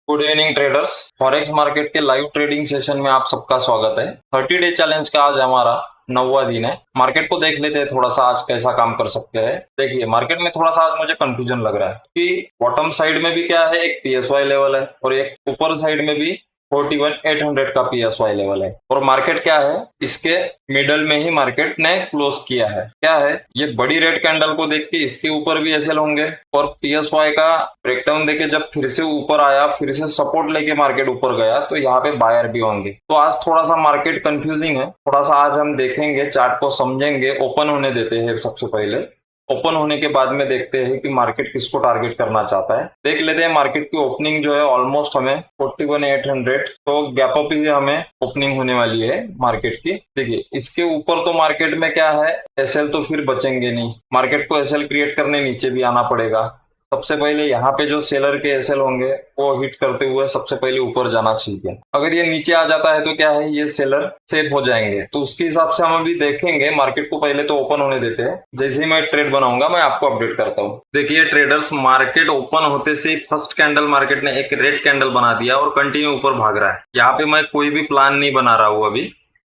Good evening traders. Forex market के live trading session में आप सबका स्वागत है। 30 डे चैलेंज का आज हमारा 9वां दिन है। मार्केट को देख लेते हैं थोड़ा सा आज कैसा काम कर सकते हैं। देखिए मार्केट में थोड़ा सा आज मुझे कंफ्यूजन लग रहा है कि बॉटम साइड में भी क्या है, एक पीएसवाई लेवल है और एक ऊपर साइड में भी 41,800 का पीएसवाई लेवल है और मार्केट क्या है, इसके मिडल में ही मार्केट ने क्लोज किया है। क्या है, ये बड़ी रेड कैंडल को देख के इसके ऊपर भी एसएल होंगे और पीएसवाई का ब्रेकडाउन देके जब फिर से ऊपर आया, फिर से सपोर्ट लेके मार्केट ऊपर गया तो यहाँ पे बायर भी होंगे। तो आज थोड़ा सा मार्केट कंफ्यूजिंग है। थोड़ा सा आज हम देखेंगे, चार्ट को समझेंगे। ओपन होने देते हैं सबसे पहले। ओपन होने के बाद में देखते हैं कि मार्केट किसको टारगेट करना चाहता है। देख लेते हैं मार्केट की ओपनिंग जो है ऑलमोस्ट हमें 41,800, तो गैप अप ही हमें ओपनिंग होने वाली है मार्केट की। देखिए इसके ऊपर तो मार्केट में क्या है, एसएल तो फिर बचेंगे नहीं, मार्केट को एसएल क्रिएट करने नीचे भी आना पड़ेगा। सबसे पहले यहाँ पे जो सेलर के एसएल होंगे वो हिट करते हुए सबसे पहले ऊपर जाना चाहिए। अगर ये नीचे आ जाता है तो क्या है, ये सेलर सेफ हो जाएंगे। तो उसके हिसाब से हम अभी देखेंगे। मार्केट को पहले तो ओपन होने देते हैं, जैसे ही मैं ट्रेड बनाऊंगा मैं आपको अपडेट करता हूँ। देखिए ट्रेडर्स, मार्केट ओपन होते से फर्स्ट कैंडल मार्केट ने एक रेड कैंडल बना दिया और कंटिन्यू ऊपर भाग रहा है। यहाँ पे मैं कोई भी प्लान नहीं बना रहा हूँ अभी,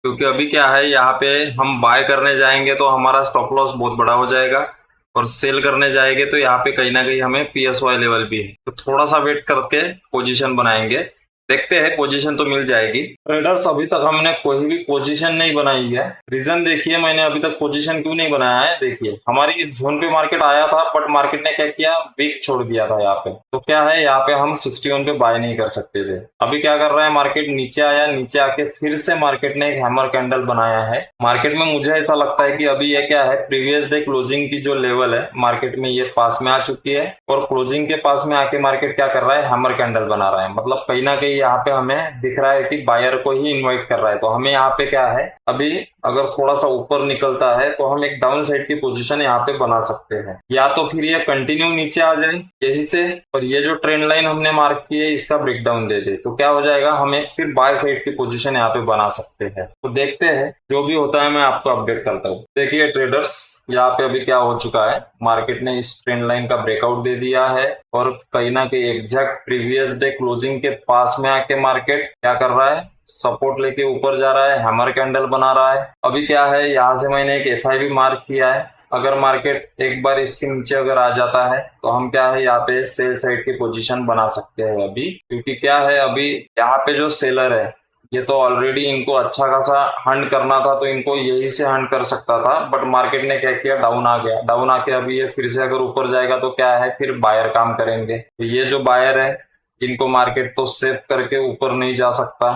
क्योंकि अभी क्या है, यहाँ पे हम बाय करने जाएंगे तो हमारा स्टॉप लॉस बहुत बड़ा हो जाएगा और सेल करने जाएंगे तो यहाँ पे कहीं ना कहीं हमें पीएसवाई लेवल भी है। तो थोड़ा सा वेट करके पोजीशन बनाएंगे, देखते हैं पोजीशन तो मिल जाएगी। ट्रेडर्स अभी तक हमने कोई भी पोजीशन नहीं बनाई है। रीजन देखिए, मैंने अभी तक पोजीशन क्यों नहीं बनाया है। देखिए हमारी जोन पे मार्केट आया था बट मार्केट ने क्या किया, वीक छोड़ दिया था यहाँ पे। तो क्या है, यहाँ पे हम 61 पे बाय नहीं कर सकते थे। अभी क्या कर रहा है, मार्केट नीचे आया, नीचे आके फिर से मार्केट ने एक हैमर कैंडल बनाया है। मार्केट में मुझे ऐसा लगता है कि अभी ये क्या है, प्रीवियस डे क्लोजिंग की जो लेवल है मार्केट में ये पास में आ चुकी है और क्लोजिंग के पास में आके मार्केट क्या कर रहा है, हैमर कैंडल बना रहा है। मतलब कहीं ना कहीं यहाँ पे हमें दिख रहा है कि बायर को ही इनवाइट कर रहा है। तो हमें यहाँ पे क्या है, अभी अगर थोड़ा सा ऊपर निकलता है तो हम एक डाउन साइड की पोजीशन यहाँ पे बना सकते हैं, या तो फिर ये कंटिन्यू नीचे आ जाए यही से और ये जो ट्रेंड लाइन हमने मार्क की है इसका ब्रेकडाउन दे दे, तो क्या हो जाएगा, हम एक फिर बाय साइड की पोजीशन यहाँ पे बना सकते हैं। तो देखते हैं, जो भी होता है मैं आपको अपडेट करता हूँ। देखिए ट्रेडर्स, यहाँ पे अभी क्या हो चुका है, मार्केट ने इस ट्रेंड लाइन का ब्रेकआउट दे दिया है और कहीं ना कहीं एग्जैक्ट प्रीवियस डे क्लोजिंग के पास में आके मार्केट क्या कर रहा है, सपोर्ट लेके ऊपर जा रहा है, हैमर कैंडल बना रहा है। अभी क्या है, यहाँ से मैंने एक एफआई भी मार्क किया है। अगर मार्केट एक बार इसके नीचे अगर आ जाता है तो हम क्या है, यहाँ पे सेल साइड की पोजीशन बना सकते हैं अभी, क्योंकि क्या है, अभी यहाँ पे जो सेलर है ये तो ऑलरेडी इनको अच्छा खासा हंड करना था तो इनको यही से हंड कर सकता था, बट मार्केट ने क्या किया, डाउन आ गया। डाउन आके अभी ये फिर से अगर ऊपर जाएगा तो क्या है, फिर बायर काम करेंगे। तो ये जो बायर है इनको मार्केट तो सेव करके ऊपर नहीं जा सकता।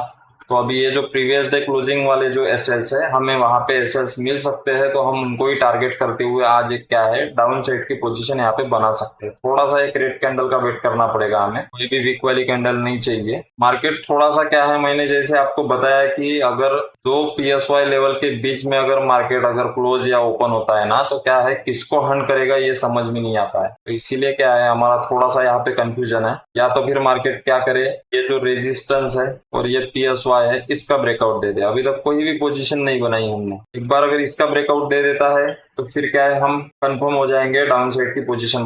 तो अभी ये जो प्रीवियस डे क्लोजिंग वाले जो एसएल्स है, हमें वहां पे एसएल्स मिल सकते हैं तो हम उनको ही टारगेट करते हुए आज एक क्या है, डाउन साइड की पोजीशन यहाँ पे बना सकते हैं। थोड़ा सा एक रेड कैंडल का वेट करना पड़ेगा हमें, कोई भी वीक वाली कैंडल नहीं चाहिए। मार्केट थोड़ा सा क्या है, मैंने जैसे आपको बताया कि अगर दो पीएसवाई लेवल के बीच में अगर मार्केट अगर क्लोज या ओपन होता है ना, तो क्या है, किसको हंड करेगा ये समझ में नहीं आता है। तो इसीलिए क्या है, हमारा थोड़ा सा यहाँ पे कंफ्यूजन है। या तो फिर मार्केट क्या करे, ये जो रेजिस्टेंस है और ये पीएसवाई है इसका ब्रेकआउट दे दे। अभी तक कोई भी पोजीशन नहीं बनाई हमने। एक बार अगर इसका ब्रेकआउट दे देता है तो फिर क्या है, हम कंफर्म हो जाएंगे डाउन साइड की पोजीशन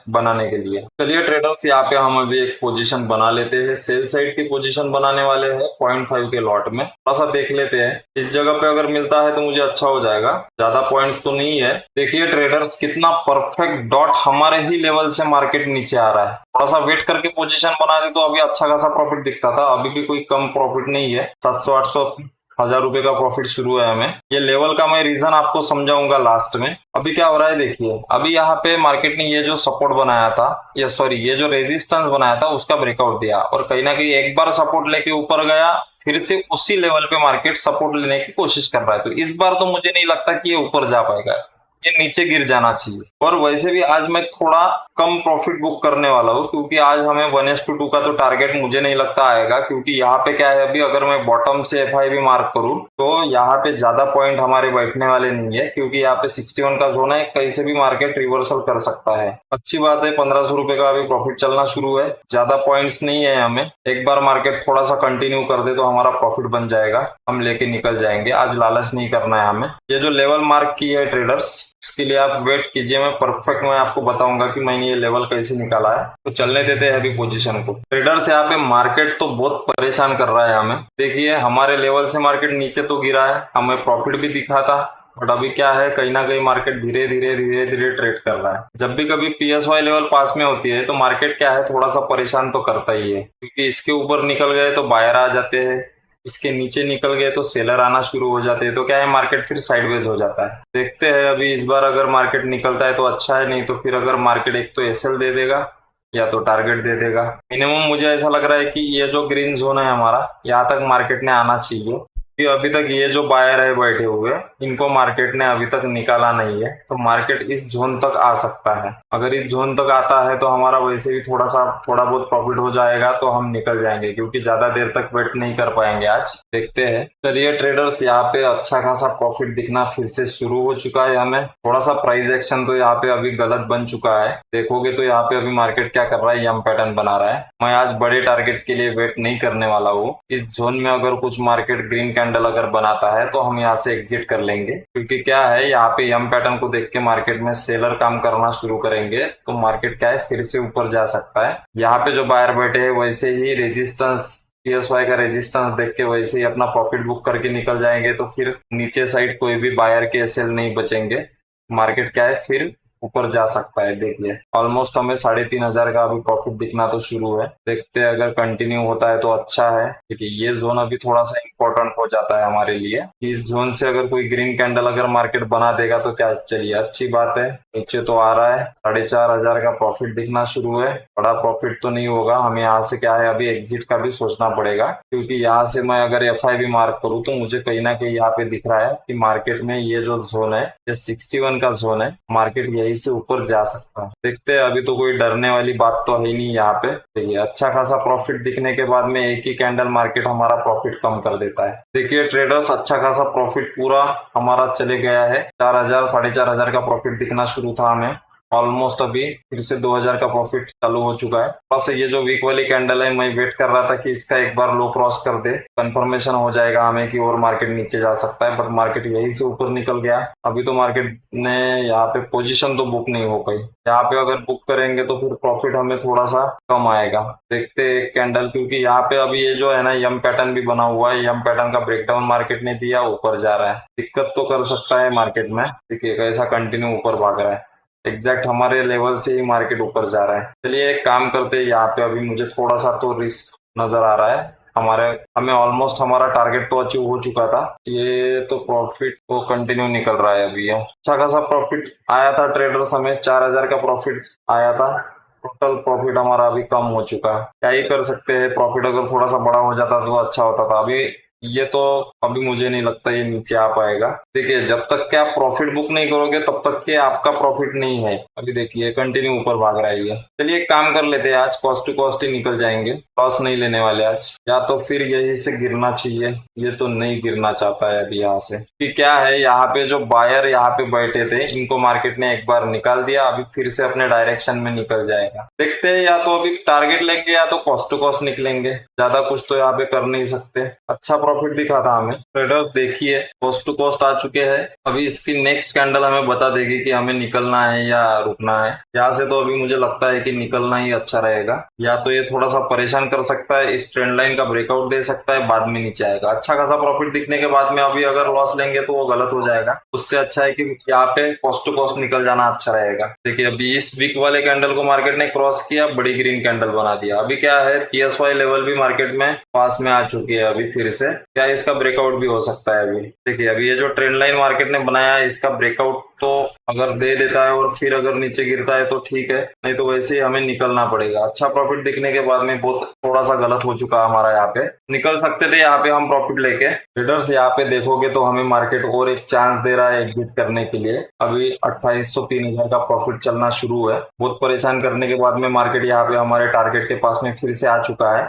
बनाने के लिए। चलिए ट्रेडर्स, यहाँ पे हम अभी एक पोजीशन बना लेते हैं। सेल साइड की पोजीशन बनाने वाले हैं 0.5 के लॉट में। थोड़ा सा देख लेते हैं, इस जगह पे अगर मिलता है तो मुझे अच्छा हो जाएगा। ज्यादा पॉइंट्स तो नहीं है। देखिए ट्रेडर्स, कितना परफेक्ट डॉट हमारे ही लेवल से मार्केट नीचे आ रहा है। थोड़ा सा वेट करके पोजीशन बना दे तो अभी अच्छा खासा प्रॉफिट दिखता था। अभी भी कोई कम प्रॉफिट नहीं है, 700-800 1000 रुपए का प्रॉफिट शुरू है हमें। ये लेवल का मैं रीजन आपको समझाऊंगा लास्ट में। अभी क्या हो रहा है, देखिए अभी यहाँ पे मार्केट ने ये जो सपोर्ट बनाया था, या सॉरी ये जो रेजिस्टेंस बनाया था उसका ब्रेकआउट दिया और कहीं ना कहीं एक बार सपोर्ट लेके ऊपर गया, फिर से उसी लेवल पे मार्केट सपोर्ट लेने की कोशिश कर रहा है। तो इस बार तो मुझे नहीं लगता कि ये ऊपर जा पाएगा, ये नीचे गिर जाना चाहिए। और वैसे भी आज मैं थोड़ा कम प्रॉफिट बुक करने वाला हूँ, क्योंकि आज हमें 1:2 का तो टारगेट मुझे नहीं लगता आएगा। क्योंकि यहाँ पे क्या है, अभी अगर मैं बॉटम से एफआई भी मार्क करूँ तो यहाँ पे ज्यादा पॉइंट हमारे बैठने वाले नहीं है, क्योंकि यहाँ पे 61 का जोन है, कहीं से भी मार्केट रिवर्सल कर सकता है। अच्छी बात है, 1500 रुपए का अभी प्रॉफिट चलना शुरू है। ज्यादा पॉइंट्स नहीं है हमें। एक बार मार्केट थोड़ा सा कंटिन्यू कर दे तो हमारा प्रॉफिट बन जाएगा, हम लेके निकल जाएंगे। आज लालच नहीं करना है हमें। ये जो लेवल मार्क की है ट्रेडर्स, इसके लिए आप वेट कीजिए, मैं आपको बताऊंगा कि मैंने ये लेवल कैसे निकाला है। तो चलने देते हैं अभी पोजीशन को। ट्रेडर्स यहाँ पे मार्केट तो बहुत परेशान कर रहा है हमें। देखिए हमारे लेवल से मार्केट नीचे तो गिरा है, हमें प्रॉफिट भी दिखा था, बट अभी क्या है कहीं ना कहीं मार्केट धीरे धीरे ट्रेड कर रहा है। जब भी कभी PSY लेवल पास में होती है तो मार्केट क्या है थोड़ा सा परेशान तो करता ही है, क्योंकि इसके ऊपर निकल गए तो बायर आ जाते हैं, इसके नीचे निकल गए तो सेलर आना शुरू हो जाते हैं, तो क्या है मार्केट फिर साइडवेज हो जाता है। देखते हैं अभी इस बार अगर मार्केट निकलता है तो अच्छा है, नहीं तो फिर अगर मार्केट एक तो SL दे देगा या तो टारगेट दे देगा। मिनिमम मुझे ऐसा लग रहा है कि ये जो ग्रीन जोन है हमारा, यहाँ तक मार्केट ने आना चाहिए, कि अभी तक ये जो बायर है बैठे हुए इनको मार्केट ने अभी तक निकाला नहीं है, तो मार्केट इस जोन तक आ सकता है। अगर इस जोन तक आता है तो हमारा वैसे भी थोड़ा बहुत प्रॉफिट हो जाएगा, तो हम निकल जाएंगे, क्योंकि ज्यादा देर तक वेट नहीं कर पाएंगे आज। देखते हैं। चलिए ट्रेडर्स, यहाँ पे अच्छा खासा प्रॉफिट दिखना फिर से शुरू हो चुका है। हमें थोड़ा सा प्राइस एक्शन तो यहाँ पे अभी गलत बन चुका है। देखोगे तो यहाँ पे अभी मार्केट क्या कर रहा है, यम पैटर्न बना रहा है। मैं आज बड़े टारगेट के लिए वेट नहीं करने वाला हूँ। इस जोन में अगर कुछ मार्केट ग्रीन कैंडल अगर बनाता है तो हम यहाँ से एग्जिट कर लेंगे, क्योंकि क्या है यहाँ पे यम पैटर्न को देख के मार्केट में सेलर काम करना शुरू करेंगे, तो मार्केट क्या है फिर से ऊपर जा सकता है। यहाँ पे जो बायर बैठे हैं वैसे ही रेजिस्टेंस, PSY का रेजिस्टेंस देख के वैसे ही अपना प्रॉफिट बुक करके निकल जाएंगे, तो फिर नीचे साइड कोई भी बायर के SL नहीं बचेंगे। मार्केट क्या है फिर ऊपर जा सकता है। देखिए ऑलमोस्ट हमें 3,500 का अभी प्रॉफिट दिखना तो शुरू है। देखते हैं अगर कंटिन्यू होता है तो अच्छा है, क्योंकि ये जोन अभी थोड़ा सा इंपॉर्टेंट हो जाता है हमारे लिए। इस जोन से अगर कोई ग्रीन कैंडल अगर मार्केट बना देगा तो क्या, चलिए अच्छी बात है। नीचे तो आ रहा है, 4,500 का प्रॉफिट दिखना शुरू है। बड़ा प्रॉफिट तो नहीं होगा, हमें यहाँ से क्या है अभी एग्जिट का भी सोचना पड़ेगा, क्योंकि यहाँ से मैं अगर FI मार्क करूँ तो मुझे कहीं ना कहीं यहाँ पे दिख रहा है कि मार्केट में ये जो जोन है, ये 61 का जोन है, मार्केट यही से ऊपर जा सकता है। देखते हैं, अभी तो कोई डरने वाली बात तो है नहीं यहाँ पे। देखिए अच्छा खासा प्रॉफिट दिखने के बाद में एक ही कैंडल मार्केट हमारा प्रॉफिट कम कर देता है। देखिए ट्रेडर्स, अच्छा खासा प्रॉफिट पूरा हमारा चले गया है। 4,000 4,500 का प्रॉफिट दिखना शुरू था हमें, ऑलमोस्ट अभी फिर से 2,000 का प्रॉफिट चालू हो चुका है। बस ये जो वीक वाली कैंडल है, मैं वेट कर रहा था कि इसका एक बार लो क्रॉस कर दे, कंफर्मेशन हो जाएगा हमें कि और मार्केट नीचे जा सकता है, बट मार्केट यही से ऊपर निकल गया। अभी तो मार्केट ने यहाँ पे पोजीशन तो बुक नहीं हो पाई। यहाँ पे अगर बुक करेंगे तो फिर प्रॉफिट हमें थोड़ा सा कम आएगा। देखते एक कैंडल, क्योंकि यहाँ पे अभी ये जो है ना यम पैटर्न भी बना हुआ है, यम पैटर्न का ब्रेकडाउन मार्केट ने दिया, ऊपर जा रहा है, दिक्कत तो कर सकता है मार्केट में। देखिए कैसा कंटिन्यू ऊपर भाग रहा है, एग्जैक्ट हमारे लेवल से ही मार्केट ऊपर जा रहा है। चलिए एक काम करते हैं, यहाँ पे अभी मुझे थोड़ा सा तो रिस्क नजर आ रहा है। हमें ऑलमोस्ट हमारा टारगेट तो अचीव हो चुका था। ये तो प्रॉफिट तो कंटिन्यू निकल रहा है अभी। अच्छा खासा प्रॉफिट आया था ट्रेडर्स, हमें 4,000 का प्रॉफिट आया था। टोटल प्रॉफिट हमारा अभी कम हो चुका है, क्या ही कर सकते हैं। प्रॉफिट अगर थोड़ा सा बड़ा हो जाता तो अच्छा होता था। अभी ये तो अभी मुझे नहीं लगता ये नीचे आ पाएगा। देखिए जब तक के आप प्रॉफिट बुक नहीं करोगे तब तक के आपका प्रॉफिट नहीं है। अभी देखिए कंटिन्यू ऊपर भाग रहा है ये। चलिए एक काम कर लेते हैं, आज कॉस्ट टू कॉस्ट ही निकल जाएंगे, लॉस नहीं लेने वाले आज। या तो फिर यही से गिरना चाहिए, ये तो नहीं गिरना चाहता है अभी यहाँ से। कि क्या है यहाँ पे जो बायर यहाँ पे बैठे थे इनको मार्केट ने एक बार निकाल दिया, अभी फिर से अपने डायरेक्शन में निकल जाएगा। देखते हैं, या तो अभी टारगेट लेंगे या तो कॉस्ट टू कॉस्ट निकलेंगे, ज्यादा कुछ तो यहाँ पे कर नहीं सकते। अच्छा प्रॉफिट दिखा था हमें। ट्रेडर्स देखिए कॉस्ट टू कॉस्ट आ चुके हैं, अभी इसकी नेक्स्ट कैंडल हमें बता देगी कि हमें निकलना है या रुकना है। यहाँ से तो अभी मुझे लगता है कि निकलना ही अच्छा रहेगा। या तो ये थोड़ा सा परेशान कर सकता है, इस ट्रेंड लाइन का ब्रेकआउट दे सकता है, बाद में नीचे आएगा। अच्छा खासा प्रॉफिट दिखने के बाद में अभी अगर लॉस लेंगे तो वो गलत हो जाएगा। उससे अच्छा है कि यहाँ पे कॉस्ट टू कॉस्ट निकल जाना अच्छा रहेगा। देखिए अभी इस वीक वाले कैंडल को मार्केट ने क्रॉस किया, बड़ी ग्रीन कैंडल बना दिया। अभी क्या है PSY लेवल भी मार्केट में पास में आ चुकी है। अभी फिर से क्या इसका ब्रेकआउट भी हो सकता है। अभी देखिए अभी ये जो ट्रेंड लाइन मार्केट ने बनाया है इसका ब्रेकआउट तो अगर दे देता है और फिर अगर नीचे गिरता है तो ठीक है, नहीं तो वैसे ही हमें निकलना पड़ेगा। अच्छा प्रॉफिट दिखने के बाद में बहुत थोड़ा सा गलत हो चुका हमारा, यहाँ पे निकल सकते थे यहाँ पे हम प्रॉफिट लेके। ट्रेडर्स यहाँ पे देखोगे तो हमें मार्केट और एक चांस दे रहा है एग्जिट करने के लिए। अभी 2,800 3,000 का प्रॉफिट चलना शुरू है। बहुत परेशान करने के बाद में मार्केट यहाँ पे हमारे टारगेट के पास में फिर से आ चुका है।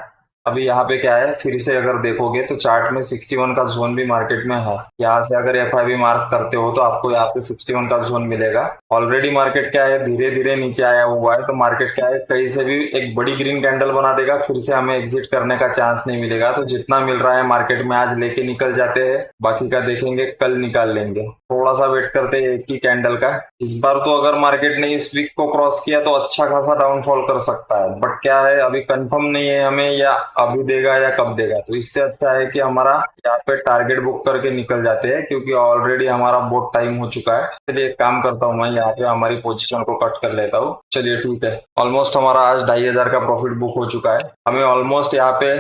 अभी यहाँ पे क्या है, फिर से अगर देखोगे तो चार्ट में 61 का जोन भी मार्केट में है। यहाँ से अगर FIB मार्क करते हो तो आपको यहाँ पे 61 का जोन मिलेगा। ऑलरेडी मार्केट क्या है, धीरे धीरे नीचे आया हुआ है, तो मार्केट क्या है, कहीं से भी एक बड़ी ग्रीन कैंडल बना देगा, फिर से हमें एग्जिट करने का चांस नहीं मिलेगा। तो जितना मिल रहा है मार्केट में आज लेके निकल जाते हैं, बाकी का देखेंगे कल निकाल लेंगे। थोड़ा सा वेट करते हैं एक ही कैंडल का। इस बार तो अगर मार्केट ने इस वीक को क्रॉस किया तो अच्छा खासा डाउनफॉल कर सकता है, बट क्या है अभी कंफर्म नहीं है हमें, या अभी देगा या कब देगा। तो इससे अच्छा है कि हमारा यहाँ पे टारगेट बुक करके निकल जाते हैं, क्योंकि ऑलरेडी हमारा बहुत टाइम हो चुका है। चलिए एक काम करता हूँ, मैं यहाँ पे हमारी पोजीशन को कट कर लेता हूँ। चलिए ठीक है, ऑलमोस्ट हमारा आज 2500 का प्रॉफिट बुक हो चुका है। हमें ऑलमोस्ट यहाँ पे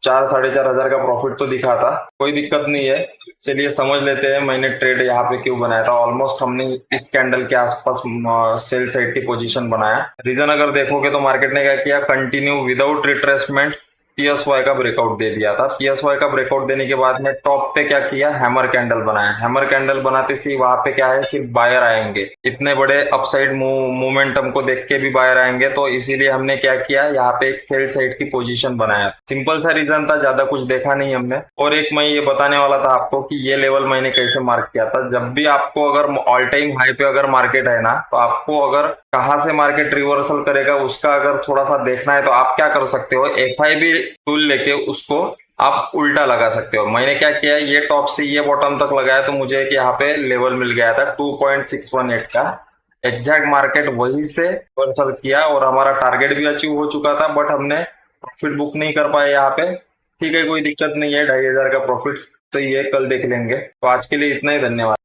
4-4.5 का प्रॉफिट तो दिखा था, कोई दिक्कत नहीं है। चलिए समझ लेते हैं मैंने ट्रेड यहाँ पे क्यों बनाया था। ऑलमोस्ट हमने इस कैंडल के आसपास सेल साइड की पोजीशन बनाया। रीजन अगर देखोगे तो मार्केट ने क्या किया, कंटिन्यू विदाउट रिट्रेसमेंट PSY का ब्रेकआउट दे दिया था। PSY का ब्रेकआउट देने के बाद में टॉप पे क्या किया, हैमर कैंडल बनाया। हैमर कैंडल बनाते से वहां पे क्या है, सिर्फ बायर आएंगे। इतने बड़े अपसाइड मोमेंटम को देख के भी बायर आएंगे, तो इसीलिए हमने क्या किया, यहाँ पे एक सेल साइड की पोजीशन बनाया। सिंपल सा रीजन था, ज्यादा कुछ देखा नहीं हमने। और एक मैं ये बताने वाला था आपको कि ये लेवल मैंने कैसे मार्क किया था। जब भी आपको अगर ऑल टाइम हाई पे अगर मार्केट है ना, तो आपको अगर कहां से मार्केट रिवर्सल करेगा उसका अगर थोड़ा सा देखना है, तो आप क्या कर सकते हो, FIB टूल लेके उसको आप उल्टा लगा सकते हो। मैंने क्या किया, ये टॉप से ये बॉटम तक लगाया, तो मुझे एक यहाँ पे लेवल मिल गया था 2.618 का। एग्जैक्ट मार्केट वहीं से रिवर्सल किया और हमारा टारगेट भी अचीव हो चुका था, बट हमने प्रॉफिट बुक नहीं कर पाए यहाँ पे। ठीक है, कोई दिक्कत नहीं है, 2500 का प्रॉफिट सही है, कल देख लेंगे। तो आज के लिए इतना ही, धन्यवाद।